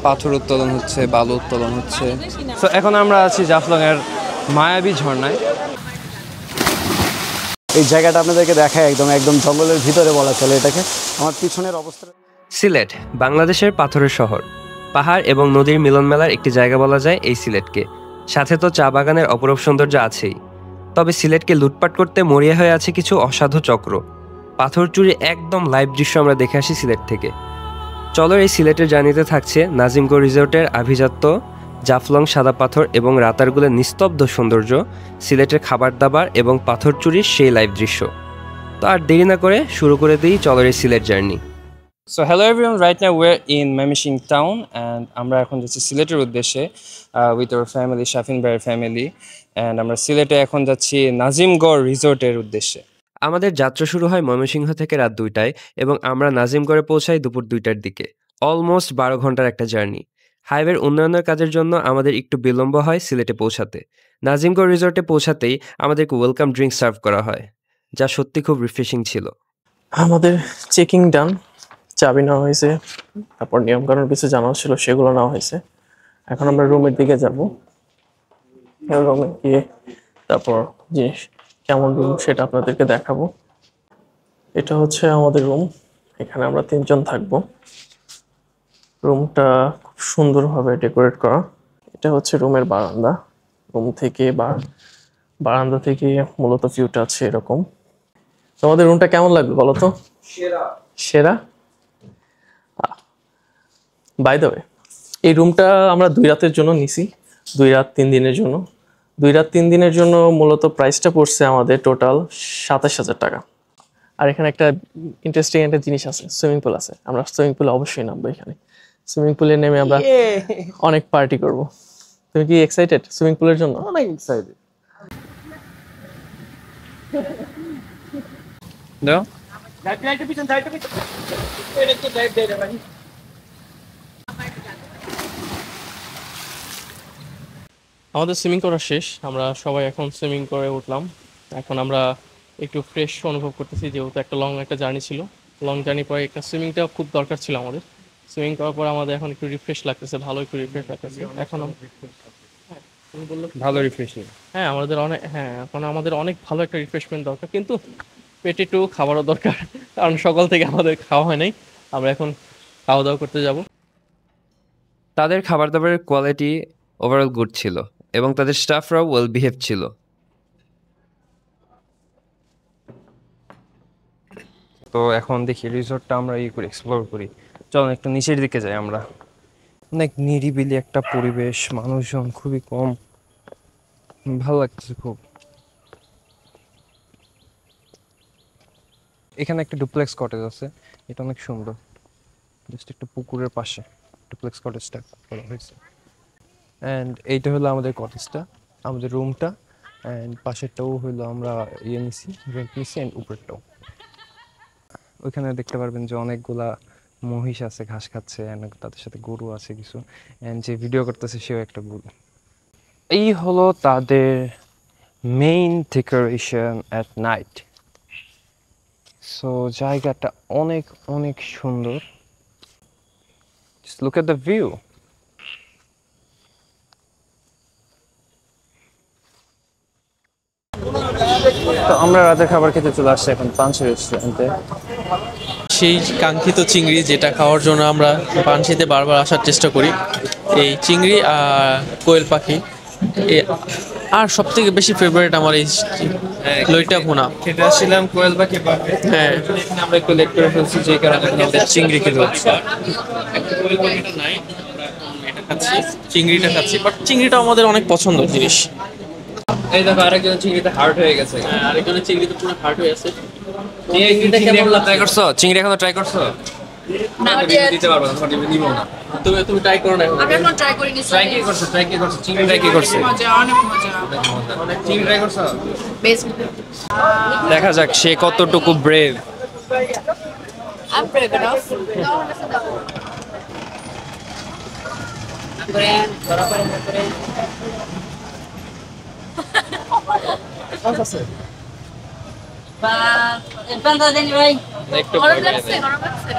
পাথর উত্তোলন হচ্ছে, বালু উত্তোলন হচ্ছে। তো এখন আমরা আছি জাফলং এর মায়াবী ঝর্ণায়। এই জায়গাটা আপনাদেরকে দেখায় একদম একদম জঙ্গলের ভিতরে বলা চলে এটাকে। আমার পিছনের অবস্থা। সিলেট বাংলাদেশের পাথরের শহর, পাহাড় এবং নদীর মিলনমেলার একটি জায়গা বলা যায় এই সিলেটকে। সাথে তো চা বাগানের অপরূপ সৌন্দর্য আছেই। তবে সিলেটকে লুটপাট করতে মরিয়া হয়ে আছে কিছু অসাধু চক্র। পাথর চুরি একদম লাইভ দৃশ্য আমরা দেখে আসি সিলেট থেকে। চলো এই সিলেটের জার্নিতে থাকছে নাজিমগড় রিসোর্টের আভিজাত্য, জাফলং সাদা পাথর এবং রাতারগুলের নিস্তব্ধ সৌন্দর্য, সিলেটের খাবার দাবার এবং পাথর চুরির সেই লাইভ দৃশ্য। তো আর দেরি না করে শুরু করে দিই চলো এই Sylhet journey. So hello everyone, right now we're in Mymensingh town and আমরা এখন যাচ্ছি সিলেটের উদ্দেশ্যে with our family, শাফিন ভাইয়ের ফ্যামিলি, and আমরা সিলেটে এখন যাচ্ছি নাজিমগড় রিসোর্টের উদ্দেশ্যে। আমাদের যাত্রা শুরু হয় ময়মনসিংহ থেকে রাত 2টায় এবং আমরা নাজিমগড়ে পৌঁছাই দুপুর 2টার দিকে। অলমোস্ট 12 ঘন্টার একটা জার্নি। হাইওয়ের উন্নয়নের কাজের জন্য আমাদের একটু বিলম্ব হয় সিলেটে পৌঁছাতে। নাজিমগড় রিসোর্টে পৌঁছাতেই আমাদেরকে ওয়েলকাম ড্রিঙ্ক সার্ভ করা হয়, যা সত্যি খুব রিফ্রেশিং ছিল। আমাদের চেকিং ডান, চাবি নেওয়া হয়েছে, তারপর নিয়মকানুন কিছু জানা ছিল সেগুলো নেওয়া হয়েছে। এখন আমরা রুমের দিকে যাব। রুমে গিয়ে তারপর জিনিস কেমন রুম সেটা আপনাদেরকে দেখাবো। এটা হচ্ছে আমাদের রুম, এখানে আমরা 3 জন থাকবো। রুমটা খুব সুন্দরভাবে ডেকোরেট করা। এটা হচ্ছে রুমের বারান্দা। রুম থেকে বারান্দা থেকে মূলত ভিউটা আছে এরকম। তোমাদের রুমটা কেমন লাগলো বলো তো? সেরা। বাই দ্য ওয়ে, এই রুমটা আমরা 2 রাতের জন্য নিছি, 2 রাত 3 দিনের জন্য। 2 রাত 3 দিনের জন্য মূলত প্রাইসটা পড়ছে আমাদের টোটাল 27,000 টাকা। আর এখানে একটা ইন্টারেস্টিং একটা জিনিস আছে, সুইমিং পুল আছে। আমরা সুইমিং পুলে অবশ্যই নামবো। এখানে সুইমিং পুলে নেমে আমরা অনেক পার্টি করব। তুমি কি এক্সাইটেড সুইমিং পুলের জন্য? অনেক এক্সাইটেড। দাও আমাদের সুইমিং করা শেষ, আমরা সবাই এখন সুইমিং করে উঠলাম। এখন আমরা একটু ফ্রেশ অনুভব করতেছি, যেহেতু একটা লং একটা জার্নি ছিল। লং জার্নি পরে একটা সুইমিংটা খুব দরকার ছিল আমাদের। সুইমিং করার পর আমাদের এখন একটু রিফ্রেশ লাগতেছে, ভালো একটু রিফ্রেশ লাগতেছে এখন। তুমি বললো ভালো রিফ্রেশিং। হ্যাঁ এখন আমাদের অনেক ভালো একটা রিফ্রেশমেন্ট দরকার, কিন্তু পেটে একটু খাবারও দরকার, কারণ সকাল থেকে আমাদের খাওয়া হয় নাই। আমরা এখন খাওয়া দাওয়া করতে যাব। তাদের খাবার দাবারের কোয়ালিটি ওভারঅল গুড ছিল এবং তাদের স্টাফরাও ওয়েল বিহেভ ছিল। তো এখন দেখি রিসোর্টটা আমরা এক্সপ্লোর করি। চলুন একটু নিচের দিকে যাই আমরা। অনেক নিরিবিলি একটা পরিবেশ, মানুষজন খুবই কম, ভালো লাগতেছে খুব। এখানে একটা ডুপ্লেক্স কটেজ আছে, এটা অনেক সুন্দর। জাস্ট একটা পুকুরের পাশে ডুপ্লেক্স কটেজটা করা হয়েছে। অ্যান্ড এইটা হলো আমাদের কটেজটা, আমাদের রুমটা। অ্যান্ড পাশেরটাও হলো আমরা নিছি, রেন্ট নিছি। অ্যান্ড উপরেরটাও ওইখানে দেখতে পারবেন যে অনেকগুলা মহিষ আছে, ঘাস খাচ্ছে। তাদের সাথে গরু আছে কিছু। অ্যান্ড যে ভিডিও করতেছে সেও একটা গরু। এই হলো তাদের main decoration at night. So জায়গাটা অনেক অনেক সুন্দর। Just look at the view. তো আমরা রাতের খাবার খেতে চলে আসছি এখন পাঞ্চি রেস্টুরেন্টে। সেই কাঙ্ক্ষিত চিংড়ি যেটা খাওয়ার জন্য আমরা পানশিতে বারবার আসার চেষ্টা করি, এই চিংড়ি আর কোয়েল পাখি। আর সব থেকে বেশি ফেভারিট আমার এই লইটা ভুনা খেতে আসছিলাম কোয়েল পাখি। হ্যাঁ, আমরা একটু লেট করে ফেলছি, যে কারণে আমাদের চিংড়ি খেতে হচ্ছে। চিংড়িটা খাচ্ছি, বাট চিংড়িটা আমাদের অনেক পছন্দের জিনিস। এই দেখো আরেকজন চিংড়িতে হার্ট হয়ে গেছে। আরেকজনের চিংড়িতে পুরো হার্ট হয়ে আছে। চিংড়িটা কেমন ট্রাই করছো? চিংড়ি এখনো ট্রাই করছো? না, দিতে পারবো না, নিব না। তুমি ট্রাই করো না। আমি এখন ট্রাই করিনি। ট্রাই কি করছো? চিংড়ি ট্রাই কি করছো? মজা, অনেক মজা। চিংড়ি ট্রাই করছো? বেস্ট। দেখা যাক সে কতটুকু brave. I'm brave enough. El pan de ভাই একটু গরম লাগছে, গরম লাগছে।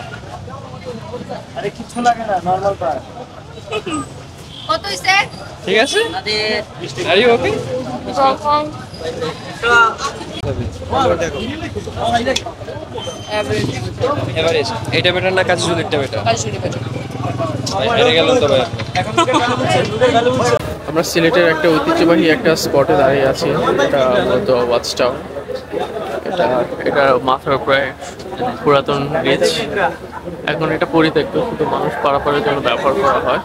আরে কিছু লাগে না, নরমাল পার। কত হইছে? ঠিক আছে? Are you okay? এভারেজ। এইটা বেটার না কাজী চুলিরটা বেটার? হেরে গেলাম তো ভাই। আমরা সিলেটের একটা ঐতিহ্যবাহী একটা স্পটে দাঁড়িয়ে আছি, এটা মূলত ওয়াচ টাওয়ার। এটা মাথার উপরে পুরাতন ব্রিজ, এখন এটা পরিত্যক্ত, শুধু মানুষ পারাপারের জন্য ব্যবহার করা হয়।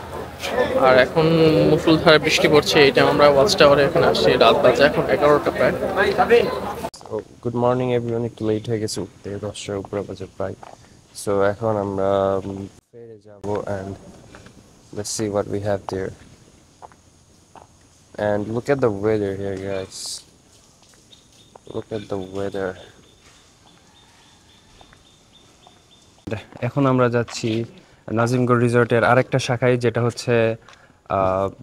আর এখন মুষলধারে বৃষ্টি পড়ছে, এটা আমরা ওয়াচ টাওয়ারে এখানে আসছি, রাত বাজে এখন 11টা প্রায়। গুড মর্নিং এভরিওয়ান, একটু লেট হয়ে গেছে উঠতে, 10টার উপরে বাজে প্রায়। সো এখন আমরা ফেরে যাব and let's see what we have there. And look at the weather here, guys. Look at the weather. এখন আমরা যাচ্ছি নাজিমগড় রিসর্টের আরেকটা শাখায়, যেটা হচ্ছে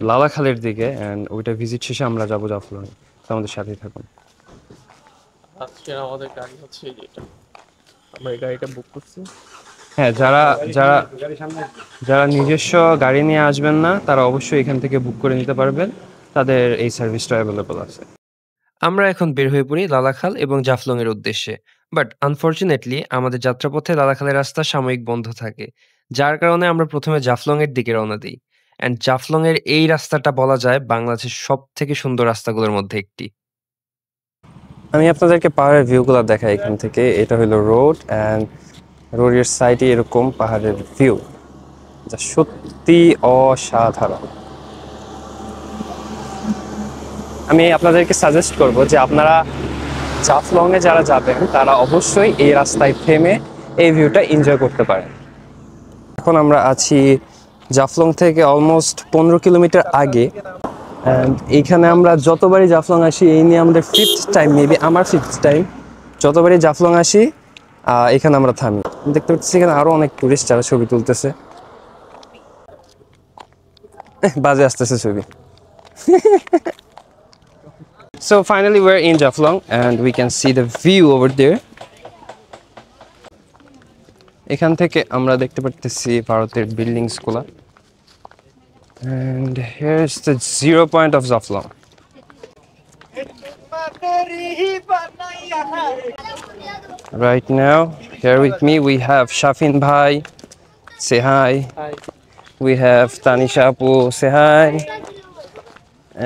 লালাখালের দিকে, অ্যান্ড ওইটা ভিজিট শেষে আমরা যাবো জাফলং। তো আমাদের সাথেই থাকুন। আজকে আমাদের গাড়ি হচ্ছে এটা, আমরা এই গাড়িটা বুক করছি। হ্যাঁ, যারা যারা যারা নিজস্ব গাড়ি নিয়ে আসবেন না, তারা অবশ্যই এখান থেকে বুক করে নিতে পারবেন, তাদের এই সার্ভিসটা অ্যাভেলেবল আছে। আমরা এখন বের হয়ে পড়ি লালাখাল এবং জাফলং এর উদ্দেশ্যে। বাট আনফরচুনেটলি আমাদের যাত্রাপথে লালাখালের রাস্তা সাময়িক বন্ধ থাকে, যার কারণে আমরা প্রথমে জাফলং এর দিকে রওনা দিই। অ্যান্ড জাফলং এর এই রাস্তাটা বলা যায় বাংলাদেশের সব থেকে সুন্দর রাস্তাগুলোর মধ্যে একটি। আমি আপনাদেরকে পাহাড়ের ভিউগুলো দেখাই এখান থেকে। এটা হলো রোড, অ্যান্ড রোডের সাইডে এরকম পাহাড়ের ভিউ, যা সত্যি অসাধারণ। আমি আপনাদেরকে সাজেস্ট করব যে আপনারা জাফলংয়ে যারা যাবেন তারা অবশ্যই এই রাস্তায় থেমে এই ভিউটা এনজয় করতে পারেন। এখন আমরা আছি জাফলং থেকে অলমোস্ট 15 কিলোমিটার আগে, অ্যান্ড এইখানে আমরা যতবারই জাফলং আসি, এই নিয়ে আমাদের 5th টাইম, মেবি আমার 5th টাইম, যতবারই জাফলং আসি এখানে আমরা থামি। দেখতে পাচ্ছি এখানে আরো অনেক টুরিস্ট যারা ছবি তুলতেছে, বাজে আসতেছে ছবি। So finally we're in Jaflong and we can see the view over there. এখান থেকে আমরা দেখতে পাচ্ছি ভারতের বিল্ডিংস গুলা, and here's the zero point of Jaflong. Right now here with me we have Shafin Bhai, say hi. Hi. We have Tanisha Apu, say hi.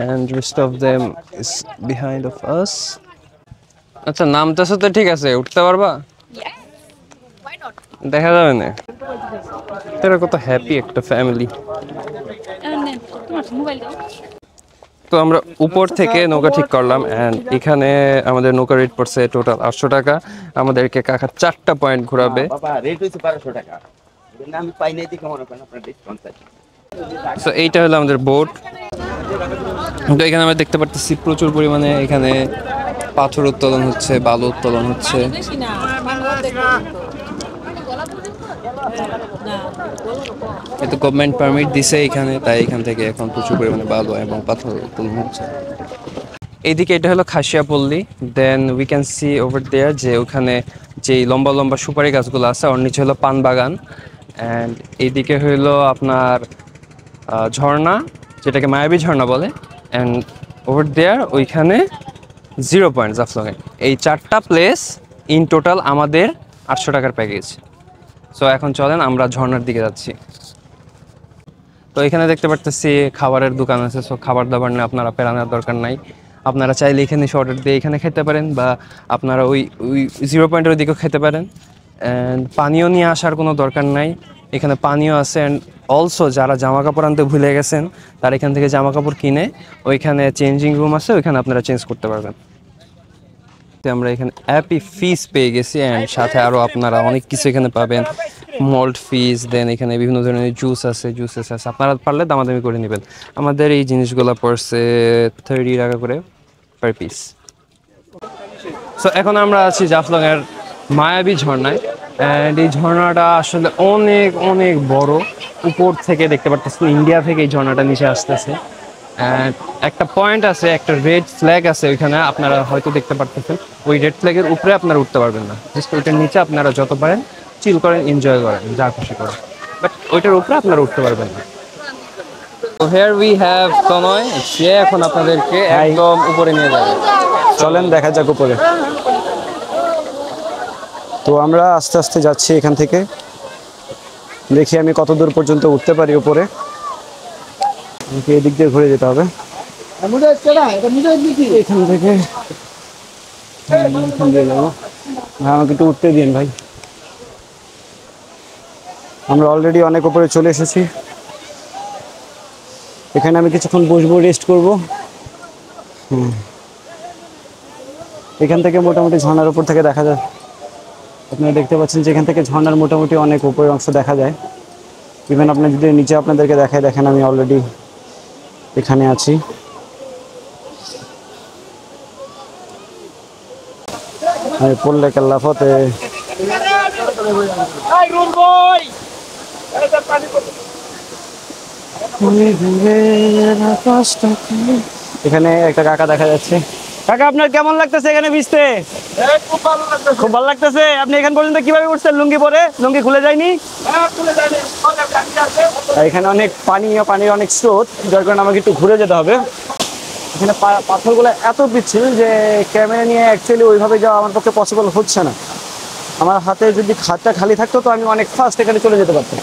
And rest of them is behind of us. আচ্ছা, নামতেছো তো ঠিক আছে, উঠতে পারবা? Why not? দেখা যাবে না। এরা কত হ্যাপি একটা ফ্যামিলি। তোমার মোবাইল দাও। তো আমরা উপর থেকে নৌকা ঠিক করলাম, অ্যান্ড এখানে আমাদের নৌকা রেট পড়ছে টোটাল 800 টাকা। আমাদেরকে কাকা 4টা পয়েন্ট ঘোরাবে। বাবা রেট হইছে 1200 টাকা। এজন্য আমি পাই নাই দেখে মনে করেন আপনার ডিসকাউন্ট আছে। সো এইটা হলো আমাদের বোট। তো এখানে আমরা দেখতে পাচ্ছি প্রচুর পরিমাণে এখানে পাথর উত্তোলন হচ্ছে, বালু উত্তোলন হচ্ছে। এটা গভর্নমেন্ট পারমিট দিছে এখানে, তাই এখান থেকে এখন প্রচুর পরিমাণে বালু এবং পাথর উত্তোলন হচ্ছে। এইদিকে এটা হলো Khasiapalli. Then we can see over there যে ওখানে যেই লম্বা লম্বা সুপারি গাছগুলো আছে, ওর নিচে হলো পান বাগান। অ্যান্ড এইদিকে হইলো আপনার ঝর্ণা, যেটাকে মায়াবী ঝর্ণা বলে। অ্যান্ড ওভার দেয়ার ওইখানে 0 পয়েন্ট জাফলংয়ে। এই 4টা প্লেস ইন টোটাল আমাদের 800 টাকার প্যাকেজ। সো এখন চলেন আমরা ঝর্ণার দিকে যাচ্ছি। তো এখানে দেখতে পারতেছি খাবারের দোকান আছে। সো খাবার দাবার নিয়ে আপনারা পেরানোর দরকার নাই, আপনারা চাইলে এখানে অর্ডার দিয়ে এখানে খেতে পারেন, বা আপনারা ওই 0 পয়েন্টের দিকেও খেতে পারেন। অ্যান্ড পানীয় নিয়ে আসার কোনো দরকার নাই, এখানে পানীয় আছে। অ্যান্ড অলসো যারা জামা কাপড় আনতে ভুলে গেছেন, তারা এখান থেকে জামা কাপড় কিনে ওইখানে চেঞ্জিং রুম আছে, ওইখানে আপনারা চেঞ্জ করতে পারবেন। আমরা এখানে অ্যাপি ফিস পেয়ে গেছি, অ্যান্ড সাথে আরও আপনারা অনেক কিছু এখানে পাবেন, মল্ট ফিস। দেন এখানে বিভিন্ন ধরনের জুসেস আছে, আপনারা পারলে দামাদামি করে নেবেন। আমাদের এই জিনিসগুলো পড়ছে 30 টাকা করে পার পিস। সো এখন আমরা আছি জাফলংয়ের মায়াবী ঝর্ণায়, অ্যান্ড এই ঝর্ণাটা আসলে অনেক অনেক বড়। উপর থেকে দেখতে পাচ্ছেন ইন্ডিয়া থেকে এই ঝর্ণাটা নিচে আসতেছে। অ্যান্ড একটা পয়েন্ট আছে, একটা রেড ফ্ল্যাগ আছে ওইখানে, আপনারা হয়তো দেখতে পাচ্ছেন। ওই রেড ফ্ল্যাগের উপরে আপনারা উঠতে পারবেন না, জাস্ট ওইটার নিচে আপনারা যত পারেন চিল করেন, এনজয় করেন, যা খুশি করেন, বাট ওইটার উপরে আপনারা উঠতে পারবেন না। So here we have তনয়, সে এখন আপনাদেরকে একদম উপরে নিয়ে যাবে। চলেন দেখা যাক উপরে। তো আমরা আস্তে আস্তে যাচ্ছি এখান থেকে, দেখি আমি কত দূর পর্যন্ত উঠতে পারি উপরে। আমাকে এদিক দিয়ে ঘুরে যেতে হবে এখান থেকে। এখান দিয়ে যাবো। আমাকে একটু উঠতে দিন ভাই। আমরা অলরেডি অনেক উপরে চলে এসেছি। এখানে আমি কিছুক্ষণ বসবো, রেস্ট করবো। এখান থেকে মোটামুটি ঝর্ণার উপর থেকে দেখা যায়, আপনারা দেখতে পাচ্ছেন যে এখান থেকে ঝর্ণার মোটামুটি অনেক উপরের অংশ দেখা যায়। ইভেন আপনি যদি নিচে আপনাদেরকে দেখায়, দেখেন আমি অলরেডি এখানে আছি। আমি পড়লে কেল্লা ফতে এখানে একটা কাকা দেখা যাচ্ছে। কাকা, আপনার কেমন লাগতেছে এখানে ভিজতে? খুব ভালো লাগতেছে। আপনি এখান পর্যন্ত কিভাবে উঠছেন? লুঙ্গি পরে? লুঙ্গি খুলে যায়নি? এখানে অনেক পানির অনেক স্রোত, যার কারণে আমাকে একটু ঘুরে যেতে হবে। এখানে পাথরগুলো এত পিচ্ছিল যে ক্যামেরা নিয়ে অ্যাকচুয়ালি ওইভাবে যাওয়া আমার পক্ষে পসিবল হচ্ছে না। আমার হাতে যদি হাতটা খালি থাকতো তো আমি অনেক ফাস্ট এখানে চলে যেতে পারতাম।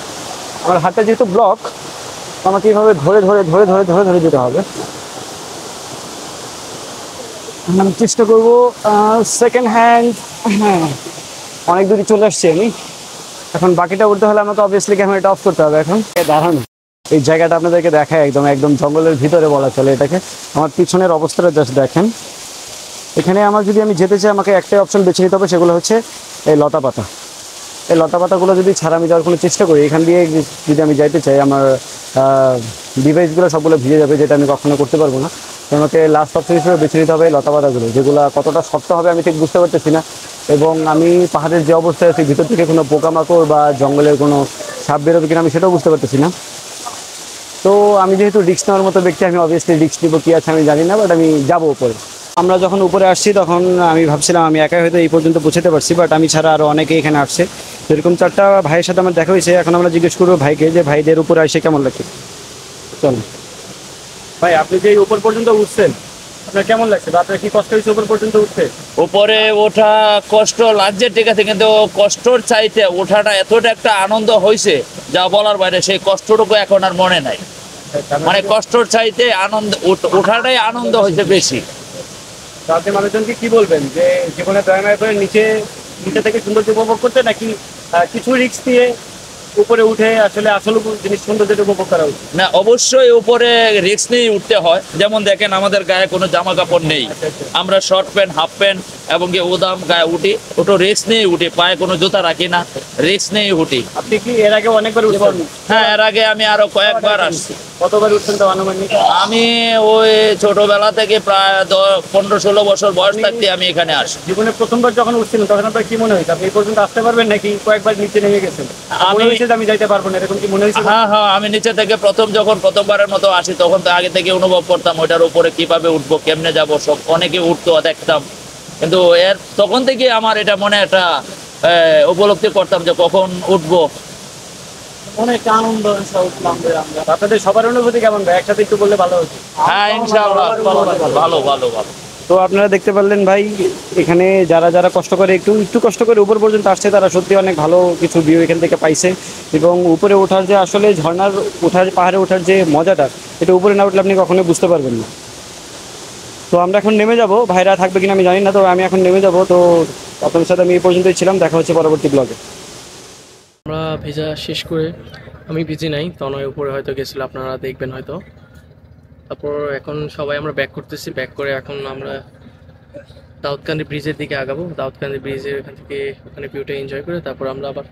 আমার হাতটা যেহেতু ব্লক, আমাকে এইভাবে ধরে ধরে ধরে ধরে ধরে ধরে যেতে হবে। আমি চেষ্টা করবো সেকেন্ড হ্যান্ড। হ্যাঁ, অনেক দূরে চলে আসছি আমি। এখন বাকিটা উঠতে হলে আমাকে অবভিয়াসলি ক্যামেরাটা অফ করতে হবে। এখন দাঁড়ানো এই জায়গাটা আপনাদেরকে দেখায়, একদম জঙ্গলের ভিতরে বলা চলে এটাকে। আমার পিছনের অবস্থাটা জাস্ট দেখেন। এখানে আমার যদি আমি যেতে চাই, আমাকে একটাই অপশন বেছে নিতে হবে, সেগুলো হচ্ছে এই লতা পাতা। এই লতা পাতাগুলো যদি ছাড়া আমি যাওয়ার কোনো চেষ্টা করি, এখান দিয়ে যদি আমি যাইতে চাই, আমার ডিভাইসগুলো সবগুলো ভিজে যাবে, যেটা আমি কখনো করতে পারবো না। তো আমাকে লাস্ট অপশন হিসেবে বেছে নিতে হবে লতা পাতাগুলো, যেগুলো কতটা শক্ত হবে আমি ঠিক বুঝতে পারতেছি না। এবং আমি পাহাড়ের যে অবস্থায় আছি, ভিতর থেকে কোনো পোকামাকড় বা জঙ্গলের কোনো সাপ বেরোবে কিনা আমি সেটাও বুঝতে পারতেছি না। তো আমি যেহেতু রিস্ক নেওয়ার মতো ব্যক্তি, আমি অবভিয়াসলি রিস্ক নিব, কী আছে আমি জানি না, বাট আমি যাবো উপরে। আমরা যখন উপরে আসছি তখন আমি ভাবছিলাম আমি একাই হয়তো এই পর্যন্ত পৌঁছাতে পারছি, বাট আমি ছাড়া আরও অনেকেই এখানে আসছে। এরকম 4টা ভাইয়ের সাথে আমার দেখা হয়েছে। এখন আমরা জিজ্ঞেস করবো ভাইকে যে ভাইদের উপরে এসে কেমন লাগছে। চলো ভাই, আপনি যে উপর পর্যন্ত উঠছেন, আপনার কেমন লাগছে? আপনার কি কষ্ট হয়েছে উপর পর্যন্ত উঠতে? উপরে ওঠা কষ্ট লাগছে, ঠিক আছে, কিন্তু কষ্টর চাইতে ওঠাটা এতটা একটা আনন্দ হয়েছে যা বলার বাইরে। সেই কষ্টটুকু এখন আর মনে নাই। মানে কষ্টর চাইতে আনন্দ, ওঠাটাই আনন্দ হয়েছে বেশি। তাতে মানুষজনকে কি বলবেন যে জীবনে দয়াময় করে নিচে থেকে সৌন্দর্য উপভোগ করতে, নাকি কিছু রিস্ক দিয়ে উপরে উঠে আসলে আসল জিনিস সৌন্দর্যটা উপভোগ করা উচিত? না, অবশ্যই উপরে রিস্ক নিয়ে উঠতে হয়। যেমন দেখেন, আমাদের গায়ে কোনো জামা কাপড় নেই, আমরা শর্ট প্যান্ট, হাফ প্যান্ট এবং ওদাম গায়ে উঠি। ওটা রিস্ক নিয়ে উঠি, পায়ে কোনো জুতা রাখি না, রিস্ক নিয়ে উঠি। আপনি কি এর আগে অনেকবার উঠেছেন? হ্যাঁ, এর আগে আমি আরো কয়েকবার আসছি। কতবার উঠছেন তো আনুমানিক? আমি ওই ছোটবেলা থেকে প্রায় 15-16 বছর বয়স থাকতে আমি এখানে আসি। জীবনে প্রথমবার যখন উঠছিলেন তখন আপনার কি মনে হয়েছে? আপনি এই পর্যন্ত আসতে পারবেন, নাকি কয়েকবার নিচে নেমে গেছেন? আমি যাইতে পারবো না, এরকম কি মনে হয়েছে? হ্যাঁ, আমি নিচে থেকে প্রথমবারের মতো আসি, তখন তো আগে থেকে অনুভব করতাম ওইটার উপরে কিভাবে উঠবো, কেমনে যাবো, সব অনেকে উঠতো দেখতাম। কিন্তু তখন থেকে আমার এটা মনে একটা উপলব্ধি করতাম যে কখন উঠবো। অনেক আনন্দ উঠলাম আমরা। আপনাদের সবার অনুভূতি কেমন ভাই? একসাথে একটু বললে ভালো হতো। হ্যাঁ, ইনশাআল্লাহ ভালো ভালো ভালো। তো আপনারা দেখতে পারলেন ভাই, এখানে যারা কষ্ট করে একটু কষ্ট করে উপর পর্যন্ত আসছে, তারা সত্যি অনেক ভালো কিছু ভিউ এখান থেকে পাইছে। এবং উপরে ওঠার যে আসলে পাহাড়ে ওঠার যে মজাটা, এটা উপরে না উঠলে আপনি কখনোই বুঝতে পারবেন না। তো আমরা এখন নেমে যাব, ভাইরা থাকবে কিনা আমি জানি না, তো আমি এখন নেমে যাব। তো আপনাদের সাথে আমি এই পর্যন্তই ছিলাম, দেখা হচ্ছে পরবর্তী ব্লগে। আমরা ভেজা শেষ করে, আমি ভিজি নাই, তনয় উপরে হয়তো গেছিল, আপনারা দেখবেন হয়তো। তারপর এখন সবাই আমরা ব্যাক করতেছি। ব্যাক করে এখন আমরা দাউদকান্দি ব্রিজের দিকে আগাবো। দাউদকান্দি ব্রিজের এখান থেকে ওখানে ভিউটা এনজয় করে তারপর আমরা আবার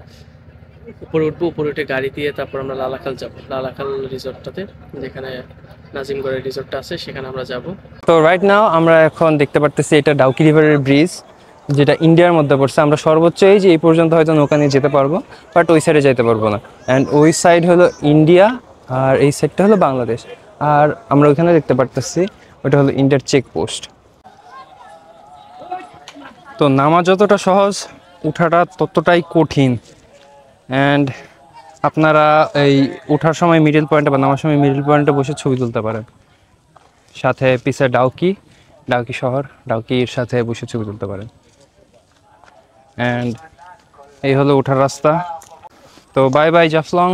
উপরে উঠবো। উপরে উঠে গাড়ি দিয়ে তারপর আমরা লালাখাল যাব, লালাখাল রিসোর্টটাতে, যেখানে নাজিমগড়ের রিসোর্টটা আছে, সেখানে আমরা যাব। তো রাইট নাও আমরা এখন দেখতে পারতেছি এটা ডাউকি রিভারের ব্রিজ, যেটা ইন্ডিয়ার মধ্যে পড়ছে। আমরা সর্বোচ্চ এই পর্যন্ত হয়তো নৌকা নিয়ে যেতে পারবো, বাট ওই সাইডে যেতে পারবো না। অ্যান্ড ওই সাইড হলো ইন্ডিয়া আর এই সাইডটা হলো বাংলাদেশ। আর আমরা ওইখানে দেখতে পারতেছি ওইটা হলো ইন্ডিয়ার চেকপোস্ট। তো নামা যতটা সহজ, উঠাটা ততটাই কঠিন। অ্যান্ড আপনারা এই ওঠার সময় মিডল পয়েন্টে বা নামার সময় মিডল পয়েন্টে বসে ছবি তুলতে পারেন। সাথে পিছে ডাউকি শহর, ডাউকির সাথে বসে ছবি তুলতে পারেন। অ্যান্ড এই হলো ওঠার রাস্তা। তো বাই বাই জাফলং,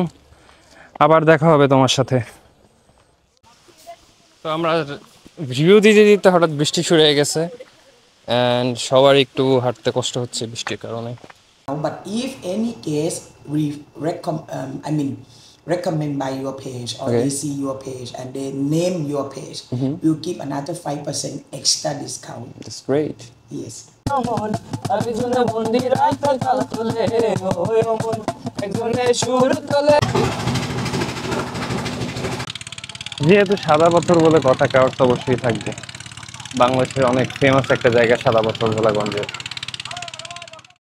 আবার দেখা হবে তোমার সাথে। তো আমরা ভিউ দিতে দিতে হঠাৎ বৃষ্টি শুরু হয়ে গেছে, অ্যান্ড সবার একটু হাঁটতে কষ্ট হচ্ছে বৃষ্টির কারণে। But if any case we recommend by your page or Okay. they see your page and they name your page, we'll give another 5% extra discount. That's great. Yes. যেহেতু সাদা পাথর বলে কথা, কারোর তো অবশ্যই থাকবে। বাংলাদেশের অনেক ফেমাস একটা জায়গা সাদা পাথর ভোলাগঞ্জে।